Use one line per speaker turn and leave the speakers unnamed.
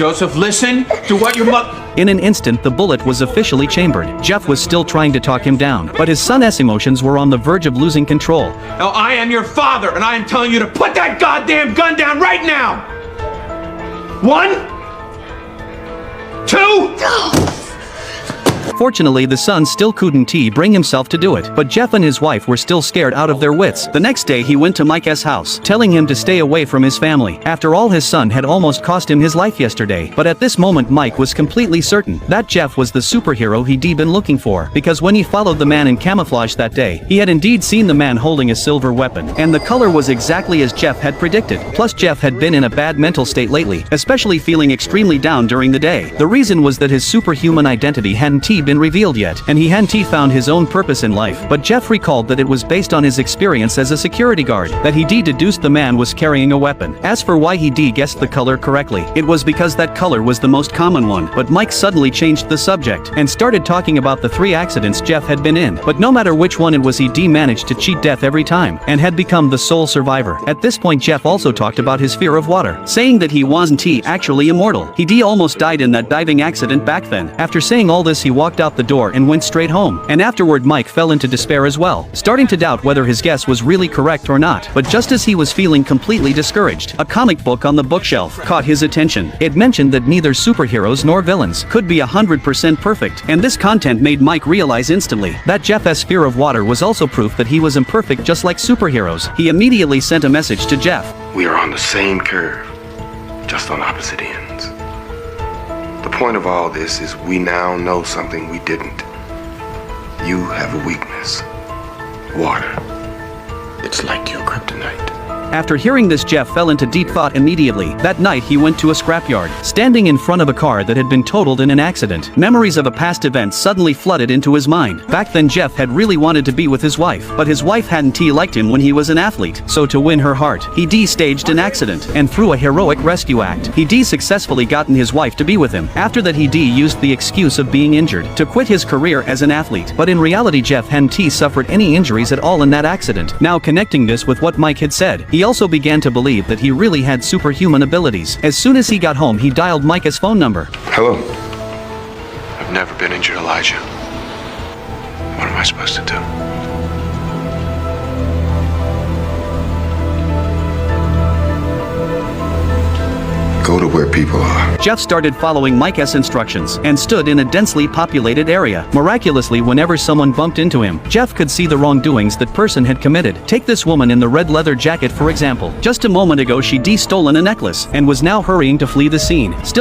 Joseph, listen to what your mother...
In an instant the bullet was officially chambered. Jeff was still trying to talk him down, but his son's emotions were on the verge of losing control.
Now, I am your father, and I am telling you to put that goddamn gun down right now! 1, 2...
Fortunately, the son still couldn't bring himself to do it, but Jeff and his wife were still scared out of their wits. The next day he went to Mike's house, telling him to stay away from his family. After all, his son had almost cost him his life yesterday, but at this moment Mike was completely certain that Jeff was the superhero he'd been looking for, because when he followed the man in camouflage that day, he had indeed seen the man holding a silver weapon, and the color was exactly as Jeff had predicted. Plus, Jeff had been in a bad mental state lately, especially feeling extremely down during the day. The reason was that his superhuman identity hadn't been revealed yet, and he hadn't found his own purpose in life. But Jeff recalled that it was based on his experience as a security guard that he deduced the man was carrying a weapon. As for why he guessed the color correctly, it was because that color was the most common one. But Mike suddenly changed the subject and started talking about the 3 accidents Jeff had been in, but no matter which one it was, he managed to cheat death every time and had become the sole survivor. At this point Jeff also talked about his fear of water, saying that he wasn't actually immortal. He almost died in that diving accident back then. After saying all this, he walked out the door and went straight home, and afterward Mike fell into despair as well, starting to doubt whether his guess was really correct or not. But just as he was feeling completely discouraged, a comic book on the bookshelf caught his attention. It mentioned that neither superheroes nor villains could be 100% perfect, and this content made Mike realize instantly that Jeff's fear of water was also proof that he was imperfect just like superheroes. He immediately sent a message to Jeff.
We are on the same curve, just on opposite ends. The point of all this is we now know something we didn't. You have a weakness. Water. It's like your kryptonite.
After hearing this, Jeff fell into deep thought immediately. That night he went to a scrapyard, standing in front of a car that had been totaled in an accident. Memories of a past event suddenly flooded into his mind. Back then Jeff had really wanted to be with his wife, but his wife hadn't liked him when he was an athlete. So to win her heart, he staged an accident, and through a heroic rescue act, he successfully gotten his wife to be with him. After that he used the excuse of being injured to quit his career as an athlete, but in reality Jeff hadn't suffered any injuries at all in that accident. Now connecting this with what Mike had said, he also began to believe that he really had superhuman abilities. As soon as he got home he dialed Mike's phone number.
Hello. I've never been injured, Elijah. What am I supposed to do? Go to where people are.
Jeff started following Mike's instructions and stood in a densely populated area. Miraculously, whenever someone bumped into him, Jeff could see the wrongdoings that person had committed. Take this woman in the red leather jacket for example. Just a moment ago she'd stolen a necklace and was now hurrying to flee the scene. Still